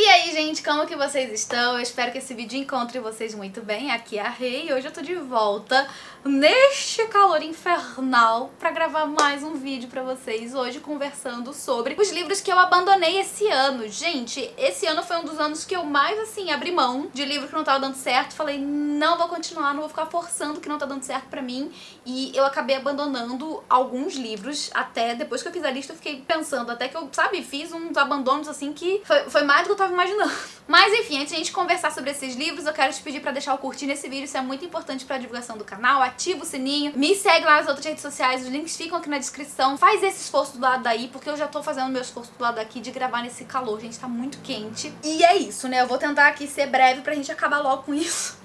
E aí, gente, como que vocês estão? Eu espero que esse vídeo encontre vocês muito bem. Aqui é a Rei e hoje eu tô de volta neste calor infernal pra gravar mais um vídeo pra vocês. Hoje conversando sobre os livros que eu abandonei esse ano. Gente, esse ano foi um dos anos que eu mais, assim, abri mão de livro que não tava dando certo. Falei, não vou continuar, não vou ficar forçando que não tá dando certo pra mim. E eu acabei abandonando alguns livros. Até depois que eu fiz a lista eu fiquei pensando, até que eu, sabe, fiz uns abandonos assim que foi mais do que eu tava imaginando. Mas enfim, antes de a gente conversar sobre esses livros, eu quero te pedir pra deixar o curtir nesse vídeo, isso é muito importante pra divulgação do canal, ativa o sininho, me segue lá nas outras redes sociais, os links ficam aqui na descrição, faz esse esforço do lado daí, porque eu já tô fazendo meu esforço do lado daqui de gravar nesse calor, gente, tá muito quente. E é isso, né, eu vou tentar aqui ser breve pra gente acabar logo com isso.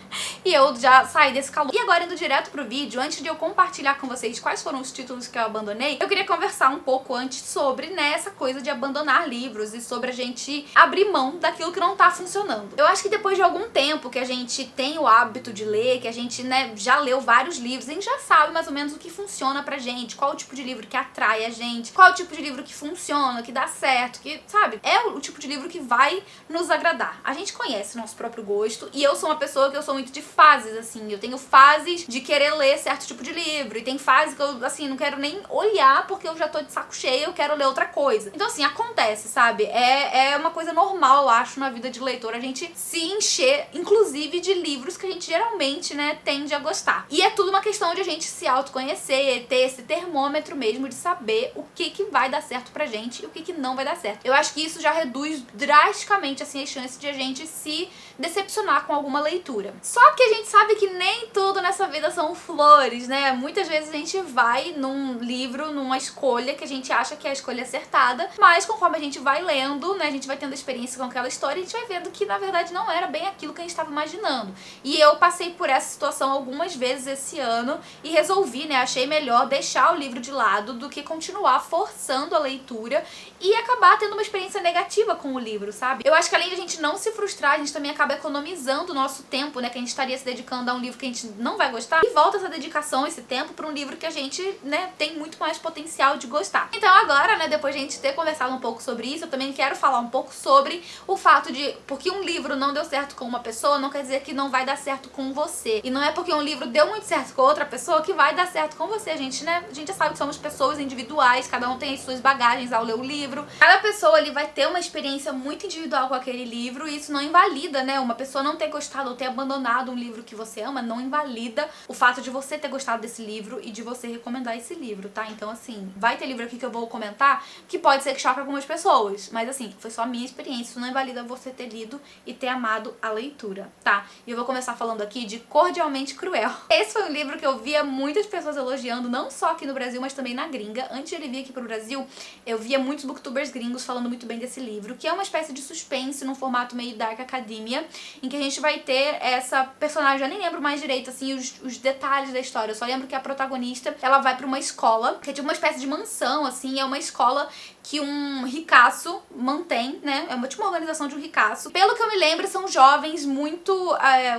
E eu já saí desse calor. E agora, indo direto pro vídeo, antes de eu compartilhar com vocês quais foram os títulos que eu abandonei, eu queria conversar um pouco antes sobre, né, essa coisa de abandonar livros e sobre a gente abrir mão daquilo que não tá funcionando. Eu acho que depois de algum tempo que a gente tem o hábito de ler, que a gente, né, já leu vários livros, a gente já sabe mais ou menos o que funciona pra gente, qual o tipo de livro que atrai a gente, qual o tipo de livro que funciona, que dá certo, que, sabe, é o tipo de livro que vai nos agradar. A gente conhece o nosso próprio gosto e eu sou uma pessoa que eu sou muito de fases, assim, eu tenho fases de querer ler certo tipo de livro e tem fases que eu, assim, não quero nem olhar porque eu já tô de saco cheio, eu quero ler outra coisa. Então, assim, acontece, sabe? É uma coisa normal, eu acho, na vida de leitor, a gente se encher, inclusive, de livros que a gente geralmente, né, tende a gostar. E é tudo uma questão de a gente se autoconhecer, ter esse termômetro mesmo de saber o que vai dar certo pra gente e o que não vai dar certo. Eu acho que isso já reduz drasticamente, assim, as chances de a gente se decepcionar com alguma leitura. Só que a gente sabe que nem tudo nessa vida são flores, né? Muitas vezes a gente vai num livro, numa escolha que a gente acha que é a escolha acertada, mas conforme a gente vai lendo, né, a gente vai tendo experiência com aquela história e a gente vai vendo que na verdade não era bem aquilo que a gente estava imaginando. E eu passei por essa situação algumas vezes esse ano e resolvi, né, achei melhor deixar o livro de lado do que continuar forçando a leitura e acabar tendo uma experiência negativa com o livro, sabe? Eu acho que além de a gente não se frustrar, a gente também acaba economizando o nosso tempo, né, que a gente estaria se dedicando a um livro que a gente não vai gostar e volta essa dedicação, esse tempo para um livro que a gente, né, tem muito mais potencial de gostar. Então agora, né, depois de a gente ter conversado um pouco sobre isso, eu também quero falar um pouco sobre o fato de porque um livro não deu certo com uma pessoa, não quer dizer que não vai dar certo com você. E não é porque um livro deu muito certo com outra pessoa que vai dar certo com você. A gente, né, a gente já sabe que somos pessoas individuais, cada um tem as suas bagagens ao ler o livro. Cada pessoa ali vai ter uma experiência muito individual com aquele livro e isso não invalida, né, uma pessoa não ter gostado ou ter abandonado um livro que você ama, não invalida o fato de você ter gostado desse livro e de você recomendar esse livro, tá? Então, assim, vai ter livro aqui que eu vou comentar que pode ser que choque algumas pessoas, mas assim, foi só a minha experiência, isso não invalida você ter lido e ter amado a leitura, tá? E eu vou começar falando aqui de Cordialmente Cruel. Esse foi um livro que eu via muitas pessoas elogiando, não só aqui no Brasil, mas também na gringa. Antes de ele vir aqui pro Brasil, eu via muitos booktubers gringos falando muito bem desse livro, que é uma espécie de suspense num formato meio Dark Academia, em que a gente vai ter essa personagem, eu nem lembro mais direito, assim, os detalhes da história, eu só lembro que a protagonista, ela vai pra uma escola, que é tipo uma espécie de mansão, assim, é uma escola que um ricaço mantém, né, é uma, tipo uma organização de um ricaço. Pelo que eu me lembro, são jovens muito,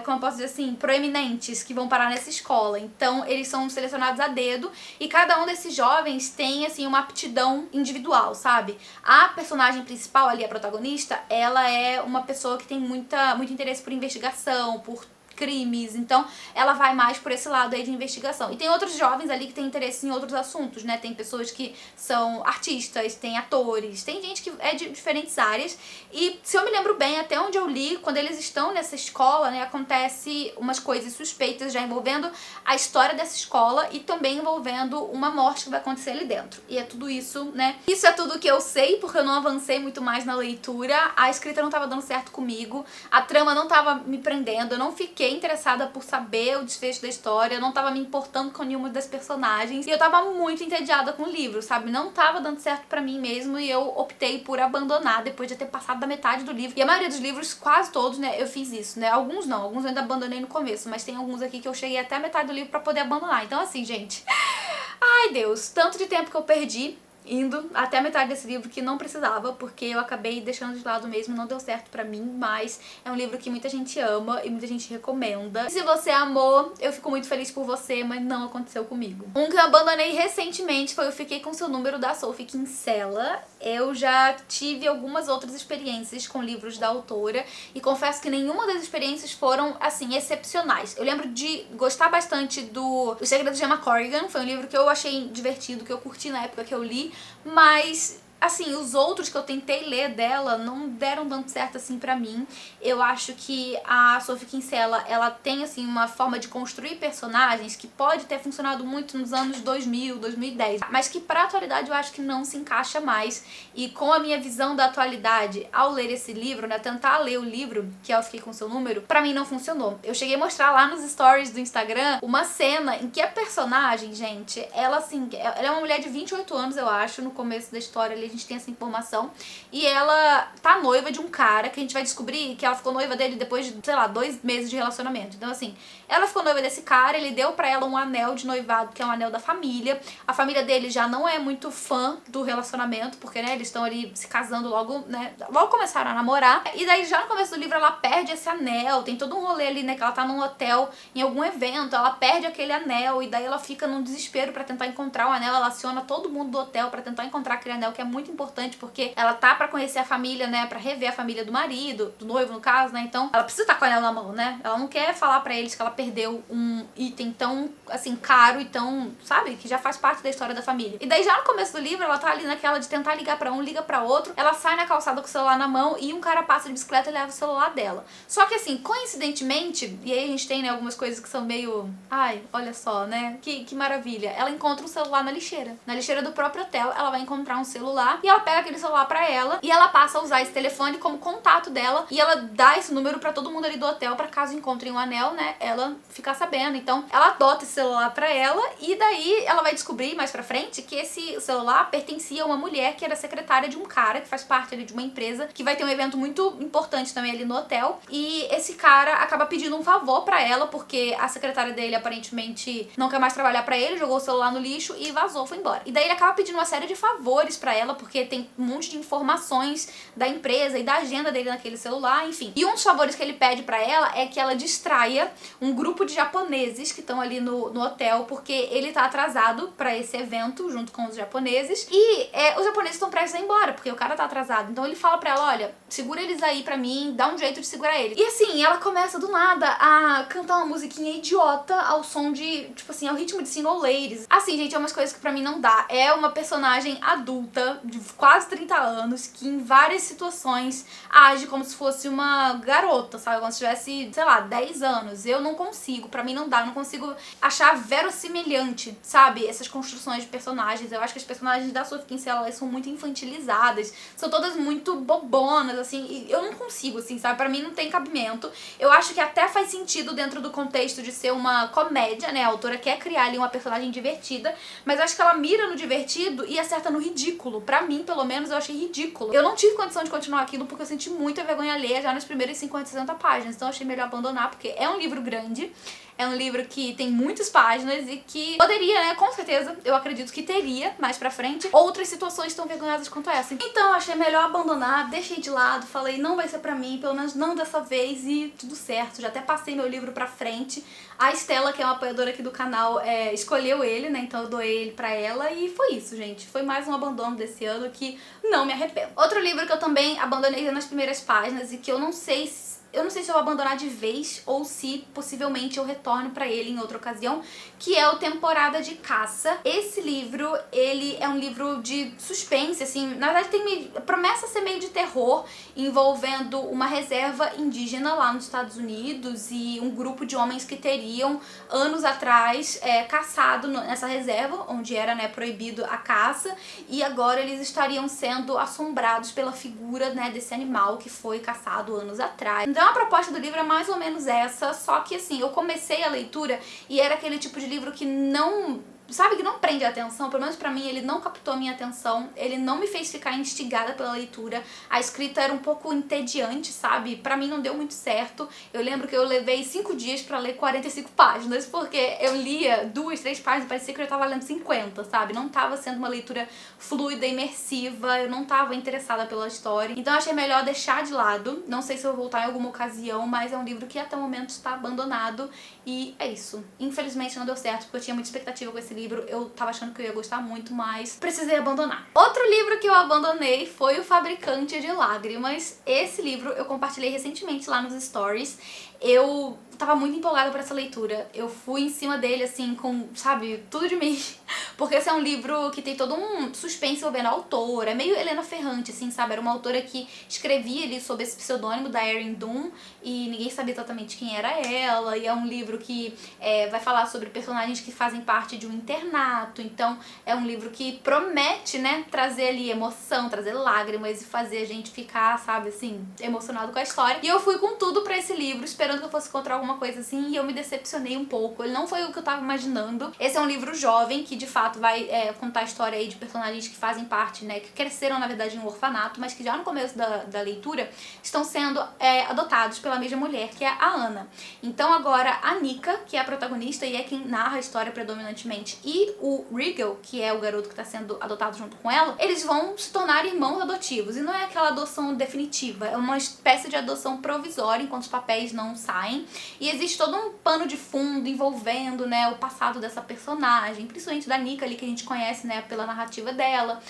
como eu posso dizer assim, proeminentes, que vão parar nessa escola, então eles são selecionados a dedo, e cada um desses jovens tem, assim, uma aptidão individual, sabe? A personagem principal ali, a protagonista, ela é uma pessoa que tem muito interesse por investigação, por crimes, então ela vai mais por esse lado aí de investigação. E tem outros jovens ali que têm interesse em outros assuntos, né? Tem pessoas que são artistas, tem atores, tem gente que é de diferentes áreas. E se eu me lembro bem, até onde eu li, quando eles estão nessa escola, né, acontece umas coisas suspeitas já envolvendo a história dessa escola e também envolvendo uma morte que vai acontecer ali dentro. E é tudo isso, né? Isso é tudo que eu sei, porque eu não avancei muito mais na leitura, a escrita não tava dando certo comigo, a trama não tava me prendendo, eu não fiquei interessada por saber o desfecho da história, eu não tava me importando com nenhuma das personagens e eu tava muito entediada com o livro, sabe? Não tava dando certo pra mim mesmo e eu optei por abandonar depois de ter passado da metade do livro. E a maioria dos livros, quase todos, né, eu fiz isso, né? Alguns não, alguns eu ainda abandonei no começo, mas tem alguns aqui que eu cheguei até a metade do livro pra poder abandonar. Então assim, gente, ai Deus, tanto de tempo que eu perdi. indo até a metade desse livro que não precisava, porque eu acabei deixando de lado mesmo, não deu certo pra mim, mas é um livro que muita gente ama e muita gente recomenda. E se você amou, eu fico muito feliz por você, mas não aconteceu comigo. Um que eu abandonei recentemente foi o Fiquei com Seu Número, da Sophie Kinsella. Eu já tive algumas outras experiências com livros da autora e confesso que nenhuma das experiências foram, assim, excepcionais. Eu lembro de gostar bastante do Os Segredos de Emma Corrigan, foi um livro que eu achei divertido, que eu curti na época que eu li, mas assim, os outros que eu tentei ler dela não deram tanto certo assim pra mim. Eu acho que a Sophie Kinsella, ela tem assim uma forma de construir personagens que pode ter funcionado muito nos anos 2000, 2010, mas que pra atualidade eu acho que não se encaixa mais. E com a minha visão da atualidade, ao ler esse livro, né, tentar ler o livro, que é Eu Fiquei com Seu Número, pra mim não funcionou. Eu cheguei a mostrar lá nos stories do Instagram uma cena em que a personagem, gente, ela assim, ela é uma mulher de 28 anos, eu acho, no começo da história ali a gente tem essa informação, e ela tá noiva de um cara que a gente vai descobrir que ela ficou noiva dele depois de, sei lá, 2 meses de relacionamento. Então assim, ela ficou noiva desse cara, ele deu pra ela um anel de noivado, que é um anel da família. A família dele já não é muito fã do relacionamento, porque, né, eles estão ali se casando logo, né, logo começaram a namorar. E daí já no começo do livro ela perde esse anel, tem todo um rolê ali, né, que ela tá num hotel em algum evento, ela perde aquele anel e daí ela fica num desespero pra tentar encontrar o anel, ela aciona todo mundo do hotel pra tentar encontrar aquele anel, que é muito importante porque ela tá pra conhecer a família, né, pra rever a família do marido, do noivo no caso, né, então ela precisa estar com o anel na mão, né, ela não quer falar pra eles que ela perdeu um item tão, assim, caro e tão, sabe, que já faz parte da história da família. E daí já no começo do livro ela tá ali naquela de tentar ligar pra um, liga pra outro, ela sai na calçada com o celular na mão e um cara passa de bicicleta e leva o celular dela. Só que assim, coincidentemente, e aí a gente tem, né, algumas coisas que são meio, ai, olha só, né, que maravilha, ela encontra um celular na lixeira do próprio hotel, ela vai encontrar um celular e ela pega aquele celular pra ela e ela passa a usar esse telefone como contato dela e ela dá esse número pra todo mundo ali do hotel pra caso encontrem um anel, né, ela ficar sabendo. Então ela adota esse celular pra ela e daí ela vai descobrir mais pra frente que esse celular pertencia a uma mulher que era secretária de um cara que faz parte ali de uma empresa que vai ter um evento muito importante também ali no hotel, e esse cara acaba pedindo um favor pra ela porque a secretária dele aparentemente não quer mais trabalhar pra ele, jogou o celular no lixo e vazou, foi embora. E daí ele acaba pedindo uma série de favores pra ela porque tem um monte de informações da empresa e da agenda dele naquele celular, enfim. E um dos favores que ele pede pra ela é que ela distraia um grupo de japoneses que estão ali no hotel, porque ele tá atrasado pra esse evento junto com os japoneses e os japoneses estão prestes a ir embora, porque o cara tá atrasado. Então ele fala pra ela, olha, segura eles aí pra mim, dá um jeito de segurar eles. E assim, ela começa do nada a cantar uma musiquinha idiota ao som de, tipo assim, ao ritmo de Single Ladies. Assim, gente, é umas coisas que pra mim não dá. É uma personagem adulta, de quase 30 anos, que em várias situações age como se fosse uma garota, sabe? Como se tivesse, sei lá, 10 anos. Eu não consigo, pra mim não dá, eu não consigo achar verossimilhante, sabe? Essas construções de personagens. Eu acho que as personagens da Sophie Kinsella, elas são muito infantilizadas, são todas muito bobonas, assim, e eu não consigo, assim, sabe? Pra mim não tem cabimento. Eu acho que até faz sentido dentro do contexto de ser uma comédia, né? A autora quer criar ali uma personagem divertida, mas eu acho que ela mira no divertido e acerta no ridículo. Pra mim, pelo menos, eu achei ridículo. Eu não tive condição de continuar aquilo porque eu senti muita vergonha alheia já nas primeiras 50, 60 páginas, então eu achei melhor abandonar, porque é um livro grande, é um livro que tem muitas páginas e que poderia, né, com certeza, eu acredito que teria, mais pra frente, outras situações tão vergonhosas quanto essa. Então eu achei melhor abandonar, deixei de lado, falei, não vai ser pra mim, pelo menos não dessa vez, e tudo certo. Já até passei meu livro pra frente. A Estela, que é uma apoiadora aqui do canal, escolheu ele, né, então eu doei ele pra ela e foi isso, gente. Foi mais um abandono desse ano que não me arrependo. Outro livro que eu também abandonei nas primeiras páginas e que eu não sei se eu vou abandonar de vez ou se possivelmente eu retorno pra ele em outra ocasião, que é o Temporada de Caça. Esse livro, ele é um livro de suspense, assim, na verdade promessa ser meio de terror, envolvendo uma reserva indígena lá nos Estados Unidos e um grupo de homens que teriam, anos atrás, caçado nessa reserva, onde era, né, proibido a caça, e agora eles estariam sendo assombrados pela figura, né, desse animal que foi caçado anos atrás. Então a proposta do livro é mais ou menos essa, só que assim, eu comecei a leitura e era aquele tipo de livro que não sabe, que não prende a atenção. Pelo menos pra mim, ele não captou a minha atenção, ele não me fez ficar instigada pela leitura. A escrita era um pouco entediante, sabe? Pra mim não deu muito certo. Eu lembro que eu levei 5 dias pra ler 45 páginas, porque eu lia 2, 3 páginas, parecia que eu já tava lendo 50, sabe? Não tava sendo uma leitura fluida, imersiva, eu não tava interessada pela história. Então eu achei melhor deixar de lado. Não sei se eu vou voltar em alguma ocasião, mas é um livro que até o momento está abandonado. E é isso. Infelizmente não deu certo, porque eu tinha muita expectativa com esse livro. Eu tava achando que eu ia gostar muito, mas precisei abandonar. Outro livro que eu abandonei foi O Fabricante de Lágrimas. Esse livro eu compartilhei recentemente lá nos stories. Eu tava muito empolgada por essa leitura. Eu fui em cima dele, assim, com, sabe, tudo de mim. Porque esse é um livro que tem todo um suspense envolvendo a autora. É meio Helena Ferrante, assim, sabe? Era uma autora que escrevia ali sob esse pseudônimo da Erin Doom e ninguém sabia exatamente quem era ela. E é um livro que vai falar sobre personagens que fazem parte de um internato. Então é um livro que promete, né, trazer ali emoção, trazer lágrimas e fazer a gente ficar, sabe, assim, emocionado com a história. E eu fui com tudo pra esse livro, esperando que eu fosse encontrar alguma coisa assim, e eu me decepcionei um pouco. Ele não foi o que eu tava imaginando. Esse é um livro jovem, que de fato vai contar a história aí de personagens que fazem parte, né, que cresceram na verdade em um orfanato, mas que já no começo da leitura estão sendo adotados pela mesma mulher, que é a Ana. Então agora a Nika, que é a protagonista e é quem narra a história predominantemente, e o Regal, que é o garoto que tá sendo adotado junto com ela, eles vão se tornar irmãos adotivos. E não é aquela adoção definitiva, é uma espécie de adoção provisória, enquanto os papéis não saem. E existe todo um pano de fundo envolvendo, né, o passado dessa personagem, principalmente da Nika ali, que a gente conhece, né, pela narrativa dela.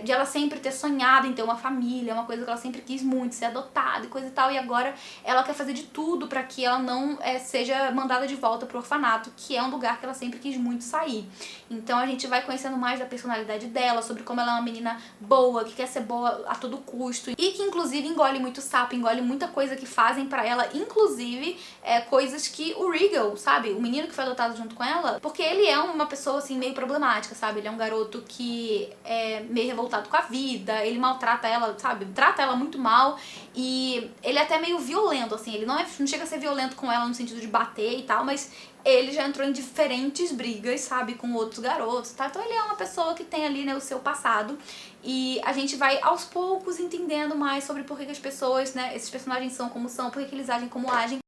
De ela sempre ter sonhado em ter uma família, uma coisa que ela sempre quis muito, ser adotada e coisa e tal, e agora ela quer fazer de tudo pra que ela não seja mandada de volta pro orfanato, que é um lugar que ela sempre quis muito sair. Então a gente vai conhecendo mais da personalidade dela, sobre como ela é uma menina boa, que quer ser boa a todo custo, e que inclusive engole muito sapo, engole muita coisa que fazem pra ela, inclusive coisas que o Regal, sabe, o menino que foi adotado junto com ela, porque ele é uma pessoa assim meio problemática, sabe, ele é um garoto que meio revoltado com a vida, ele maltrata ela, sabe, trata ela muito mal, e ele é até meio violento, assim, ele não chega a ser violento com ela no sentido de bater e tal, mas ele já entrou em diferentes brigas, sabe, com outros garotos, tá? Então ele é uma pessoa que tem ali, né, o seu passado, e a gente vai aos poucos entendendo mais sobre por que as pessoas, né, esses personagens são como são, por que eles agem como agem.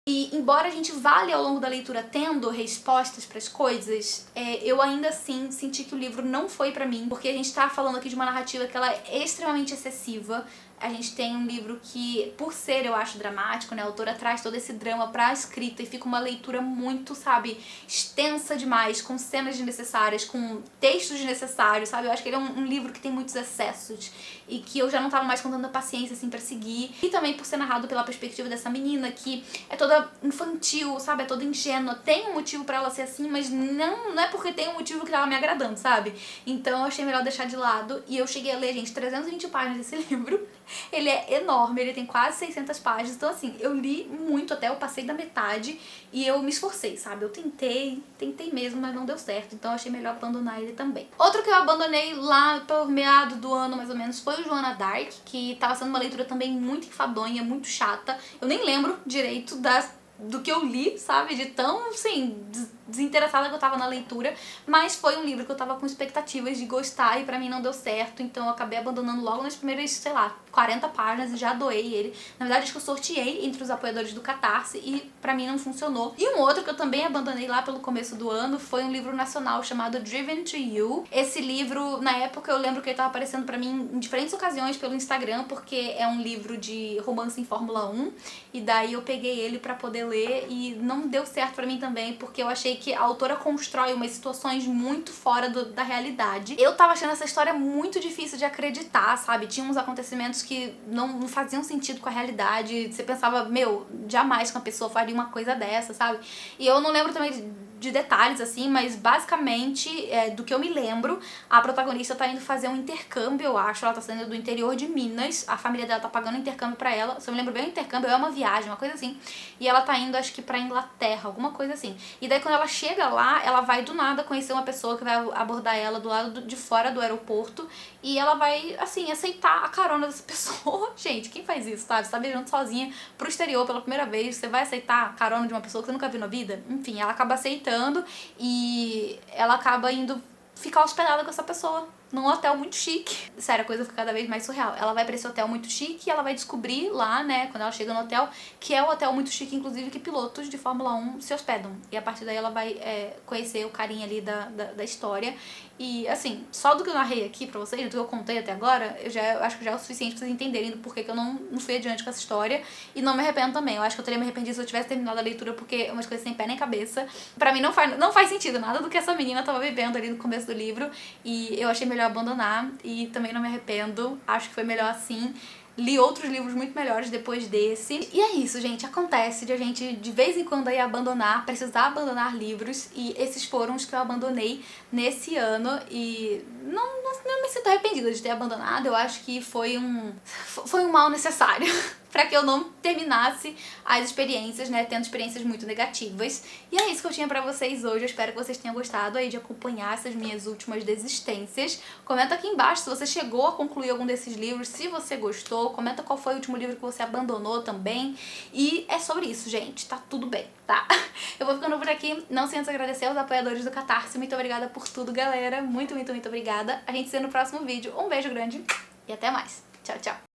E embora a gente vá ao longo da leitura tendo respostas para as coisas, eu ainda assim senti que o livro não foi pra mim, porque a gente tá falando aqui de uma narrativa que ela é extremamente excessiva. A gente tem um livro que, por ser, eu acho, dramático, né, a autora traz todo esse drama pra escrita e fica uma leitura muito, sabe, extensa demais, com cenas desnecessárias, com textos desnecessários, sabe? Eu acho que ele é um livro que tem muitos excessos e que eu já não tava mais com tanta paciência, assim, pra seguir. E também por ser narrado pela perspectiva dessa menina, que é toda infantil, sabe? É toda ingênua. Tem um motivo pra ela ser assim, mas não é porque tem um motivo que tava me agradando, sabe? Então eu achei melhor deixar de lado. E eu cheguei a ler, gente, 320 páginas desse livro. Ele é enorme, ele tem quase 600 páginas, então assim, eu li muito até, eu passei da metade e eu me esforcei, sabe? Eu tentei mesmo, mas não deu certo, então eu achei melhor abandonar ele também. Outro que eu abandonei lá por meado do ano, mais ou menos, foi o Joana Dark, que tava sendo uma leitura também muito enfadonha, muito chata. Eu nem lembro direito do que eu li, sabe? De tão, assim, desinteressada que eu tava na leitura, mas foi um livro que eu tava com expectativas de gostar e pra mim não deu certo, então eu acabei abandonando logo nas primeiras, sei lá, 40 páginas e já doei ele. Na verdade, acho que eu sorteei entre os apoiadores do Catarse e pra mim não funcionou. E um outro que eu também abandonei lá pelo começo do ano foi um livro nacional chamado Driven to You. Esse livro, na época, eu lembro que ele tava aparecendo pra mim em diferentes ocasiões pelo Instagram, porque é um livro de romance em Fórmula 1, e daí eu peguei ele pra poder ler e não deu certo pra mim também, porque eu achei que a autora constrói umas situações muito fora da realidade. Eu tava achando essa história muito difícil de acreditar, sabe? Tinha uns acontecimentos que não faziam sentido com a realidade. Você pensava, meu, jamais que uma pessoa faria uma coisa dessa, sabe? E eu não lembro também de detalhes, assim, mas basicamente, do que eu me lembro, a protagonista tá indo fazer um intercâmbio, eu acho. Ela tá saindo do interior de Minas, a família dela tá pagando um intercâmbio pra ela. Se eu me lembro bem, o intercâmbio é uma viagem, uma coisa assim. E ela tá indo, acho que pra Inglaterra, alguma coisa assim. E daí quando ela chega lá, ela vai do nada conhecer uma pessoa que vai abordar ela do lado de fora do aeroporto, e ela vai, assim, aceitar a carona dessa pessoa. Gente, quem faz isso, sabe? Você tá viajando sozinha pro exterior pela primeira vez, você vai aceitar a carona de uma pessoa que você nunca viu na vida? Enfim, ela acaba aceitando. aproveitando e ela acaba indo ficar hospedada com essa pessoa num hotel muito chique. Sério, a coisa fica cada vez mais surreal. Ela vai pra esse hotel muito chique e ela vai descobrir lá, né, quando ela chega no hotel, que é o hotel muito chique, inclusive, que pilotos de Fórmula 1 se hospedam. E a partir daí ela vai conhecer o carinha ali da história. E, assim, só do que eu narrei aqui pra vocês, do que eu contei até agora, eu acho que já é o suficiente pra vocês entenderem do porquê que eu não fui adiante com essa história. E não me arrependo também. Eu acho que eu teria me arrependido se eu tivesse terminado a leitura, porque é umas coisas sem pé nem cabeça. Pra mim não faz sentido nada do que essa menina tava vivendo ali no começo do livro. E eu achei melhor abandonar. E também não me arrependo. Acho que foi melhor assim. Li outros livros muito melhores depois desse. E é isso, gente. Acontece de a gente, de vez em quando, aí precisar abandonar livros. E esses foram os que eu abandonei nesse ano. E não me sinto arrependida de ter abandonado. Eu acho que foi um mal necessário pra que eu não terminasse as experiências, né, tendo experiências muito negativas. E é isso que eu tinha pra vocês hoje. Eu espero que vocês tenham gostado aí de acompanhar essas minhas últimas desistências. Comenta aqui embaixo se você chegou a concluir algum desses livros, se você gostou. Comenta qual foi o último livro que você abandonou também. E é sobre isso, gente. Tá tudo bem, tá? Eu vou ficando por aqui. Não sem antes agradecer aos apoiadores do Catarse. Muito obrigada por tudo, galera. Muito, muito, muito obrigada. A gente se vê no próximo vídeo. Um beijo grande e até mais. Tchau, tchau.